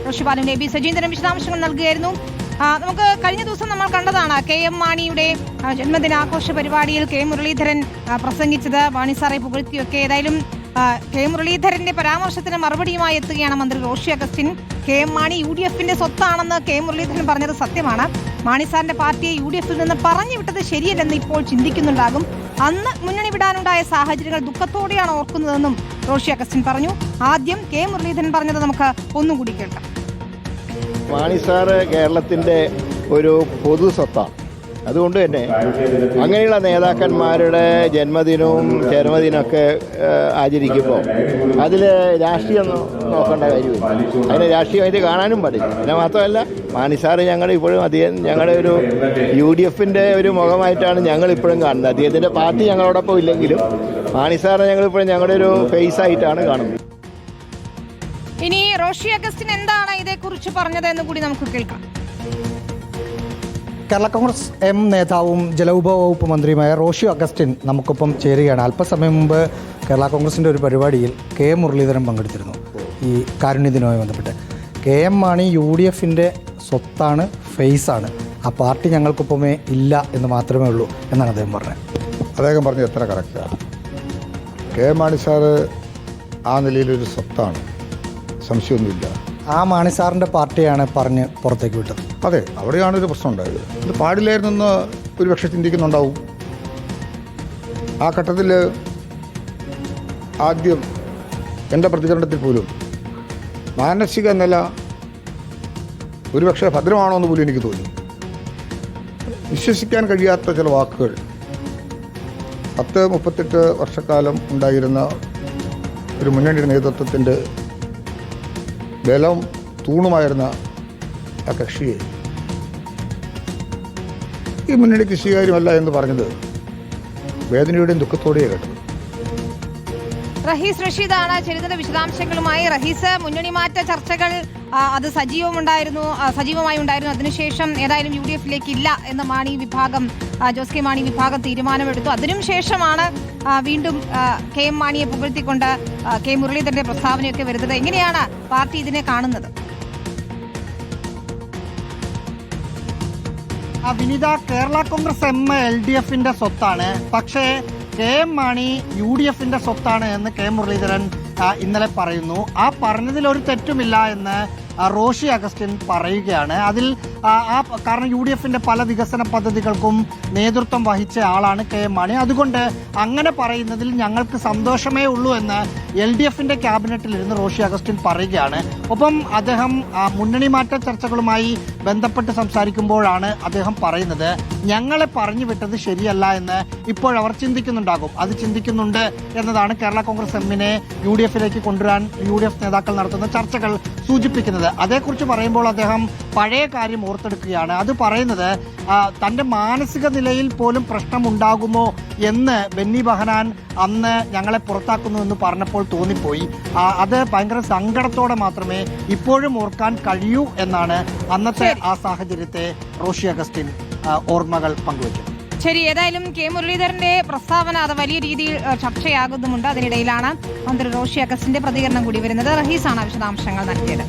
റോഷിപാലിന്റെ B Sajeendran വിശദാംശങ്ങൾ നൽകുകയായിരുന്നു. നമുക്ക് കഴിഞ്ഞ ദിവസം നമ്മൾ കണ്ടതാണ് KM മാണിയുടെ ജന്മദിനാഘോഷ പരിപാടിയിൽ K മുരളീധരൻ പ്രസംഗിച്ചത്. മാണി സാറെ പുകഴ്ത്തിയൊക്കെ. ഏതായാലും K മുരളീധരന്റെ പരാമർശത്തിന് മറുപടിയുമായി എത്തുകയാണ് മന്ത്രി റോഷി അഗസ്റ്റിൻ. KM മാണി UDFന്റെ സ്വത്താണെന്ന് K മുരളീധരൻ പറഞ്ഞത് സത്യമാണ്. മാണി സാറിന്റെ പാർട്ടിയെ UDFിൽ നിന്ന് പറഞ്ഞു വിട്ടത് ശരിയല്ലെന്ന് ഇപ്പോൾ ചിന്തിക്കുന്നുണ്ടാകും. അന്ന് മുന്നണി വിടാനുണ്ടായ സാഹചര്യങ്ങൾ ദുഃഖത്തോടെയാണ് ഓർക്കുന്നതെന്നും റോഷി അഗസ്റ്റിൻ പറഞ്ഞു. ആദ്യം K മുരളീധരൻ പറഞ്ഞത് നമുക്ക് ഒന്നുകൂടി കേൾക്കാം. മാണി സാറ് കേരളത്തിൻ്റെ ഒരു പൊതു സ്വത്താണ്. അതുകൊണ്ട് തന്നെ അങ്ങനെയുള്ള നേതാക്കന്മാരുടെ ജന്മദിനവും ചരമദിനമൊക്കെ ആചരിക്കുമ്പോൾ അതിൽ രാഷ്ട്രീയം നോക്കേണ്ട കാര്യമില്ല. അതിനെ രാഷ്ട്രീയമായിട്ട് കാണാനും പാടില്ല. പിന്നെ മാത്രമല്ല, മാണി സാറ് ഞങ്ങളിപ്പോഴും ഞങ്ങളുടെ ഒരു UDFിൻ്റെ ഒരു മുഖമായിട്ടാണ് ഞങ്ങളിപ്പോഴും കാണുന്നത്. അദ്ദേഹത്തിൻ്റെ പാർട്ടി ഞങ്ങളോടൊപ്പം ഇല്ലെങ്കിലും മാണി സാറെ ഞങ്ങളിപ്പോഴും ഞങ്ങളുടെ ഒരു ഫേസ് ആയിട്ടാണ് കാണുന്നത്. ഇനി റോഷി അഗസ്റ്റിൻ എന്താണ് ഇതേക്കുറിച്ച് പറഞ്ഞത് എന്ന് കൂടി നമുക്ക് കേൾക്കാം. കേരള കോൺഗ്രസ് നേതാവും ജലവിഭവ വകുപ്പ് മന്ത്രിയുമായ റോഷി അഗസ്റ്റിൻ നമുക്കൊപ്പം ചേരുകയാണ്. അല്പസമയം മുമ്പ് കേരള കോൺഗ്രസിൻ്റെ ഒരു പരിപാടിയിൽ K മുരളീധരൻ പങ്കെടുത്തിരുന്നു. ഈ കാരുണ്യദിനവുമായി ബന്ധപ്പെട്ട് KM മാണി UDFിൻ്റെ സ്വത്താണ്, ഫേസാണ്. ആ പാർട്ടി ഞങ്ങൾക്കൊപ്പമേ ഇല്ല എന്ന് മാത്രമേ ഉള്ളൂ എന്നാണ് അദ്ദേഹം പറഞ്ഞത്. അദ്ദേഹം പറഞ്ഞത് എത്ര കറക്റ്റാണ്. KM മാണി സാറ് ആ നിലയിലൊരു സ്വത്താണ്, സംശയമൊന്നുമില്ല. ആ മാണി സാറിൻ്റെ പാർട്ടിയാണ് പറഞ്ഞ് പുറത്തേക്ക് വിട്ടത്. അതെ, അവിടെയാണ് ഒരു പ്രശ്നം ഉണ്ടായത്. ഇത് പാടില്ലായിരുന്നെന്ന് ഒരുപക്ഷെ ചിന്തിക്കുന്നുണ്ടാവും. ആ ഘട്ടത്തിൽ ആദ്യം എൻ്റെ പ്രതികരണത്തിൽ പോലും മാനസിക നില ഒരുപക്ഷെ ഭദ്രമാണോ എന്ന് പോലും എനിക്ക് തോന്നി. വിശ്വസിക്കാൻ കഴിയാത്ത ചില വാക്കുകൾ 38 വർഷക്കാലം ഉണ്ടായിരുന്ന ഒരു മുന്നണിയുടെ നേതൃത്വത്തിൻ്റെ ബലം തൂണുമായിരുന്ന ആ കക്ഷിയെ ഈ മുന്നണിക്ക് സ്വീകാര്യമല്ല എന്ന് പറഞ്ഞത് വേദനയുടെയും ദുഃഖത്തോടെയാണ് കേട്ടത്. റഹീസ് റഷീദാണ് ചരിത്ര വിശദാംശങ്ങളുമായി. റഹീസ്, മുന്നണി മാറ്റ ചർച്ചകൾ അത് സജീവമായി ഉണ്ടായിരുന്നു. അതിനുശേഷം ഏതായാലും UDFിലേക്ക് ഇല്ല എന്ന് ജോസ് കെ മാണി വിഭാഗം തീരുമാനമെടുത്തു. അതിനും ശേഷമാണ് വീണ്ടും KM മാണിയെ പുകഴ്ത്തിക്കൊണ്ട് K മുരളീധരന്റെ പ്രസ്താവനയൊക്കെ വരുന്നത്. എങ്ങനെയാണ് പാർട്ടി ഇതിനെ കാണുന്നത്? വിനിത, കേരള കോൺഗ്രസ് LDFിന്റെ സ്വത്താണ്. പക്ഷേ KM മാണി UDFിന്റെ സ്വത്താണ് എന്ന് K മുരളീധരൻ ഇന്നലെ പറയുന്നു. ആ പറഞ്ഞതിൽ ഒരു തെറ്റുമില്ല എന്ന് റോഷി അഗസ്റ്റിൻ പറയുകയാണ്. അതിൽ കാരണം UDFിന്റെ പല വികസന പദ്ധതികൾക്കും നേതൃത്വം വഹിച്ച ആളാണ് KM മാണി. അതുകൊണ്ട് അങ്ങനെ പറയുന്നതിൽ ഞങ്ങൾക്ക് സന്തോഷമേ ഉള്ളൂ എന്ന് LDFിന്റെ ക്യാബിനറ്റിലിരുന്ന് റോഷി അഗസ്റ്റിൻ പറയുകയാണ്. ഒപ്പം അദ്ദേഹം മുന്നണി മാറ്റ ചർച്ചകളുമായി ബന്ധപ്പെട്ട് സംസാരിക്കുമ്പോഴാണ് അദ്ദേഹം പറയുന്നത് ഞങ്ങളെ പറഞ്ഞു വിട്ടത് ശരിയല്ല എന്ന് ഇപ്പോഴവർ ചിന്തിക്കുന്നുണ്ടാകും. അത് ചിന്തിക്കുന്നുണ്ട് എന്നതാണ് കേരള കോൺഗ്രസ് എമ്മിനെ UDFിലേക്ക് കൊണ്ടുവരാൻ UDF നേതാക്കൾ നടത്തുന്ന ചർച്ചകൾ സൂചിപ്പിക്കുന്നത്. അതേക്കുറിച്ച് പറയുമ്പോൾ അദ്ദേഹം പഴയ കാര്യം ഓർത്തെടുക്കുകയാണ്. അത് പറയുന്നത് തൻ്റെ മാനസിക നിലയിൽ പോലും പ്രശ്നമുണ്ടാകുമോ എന്ന് ബെന്നി ബെഹനാൻ അന്ന് ഞങ്ങളെ പുറത്താക്കുന്നു എന്ന് പറഞ്ഞപ്പോൾ തോന്നിപ്പോയി. അത് ഭയങ്കര സങ്കടത്തോടെ മാത്രമേ ഇപ്പോഴും ഓർക്കാൻ കഴിയൂ എന്നാണ് അന്നത്തെ ആ സാഹചര്യത്തെ റോഷി അഗസ്റ്റിൻ ഓർമ്മകൾ പങ്കുവയ്ക്കുന്നത്. ശരി, ഏതായാലും K മുരളീധരന്റെ പ്രസ്താവന അത് വലിയ രീതിയിൽ ചർച്ചയാകുന്നുമുണ്ട്. അതിനിടയിലാണ് മന്ത്രി റോഷി അഗസ്റ്റിന്റെ പ്രതികരണം കൂടി വരുന്നത്. റഹീസാണ് വിശദാംശങ്ങൾ നൽകിയത്.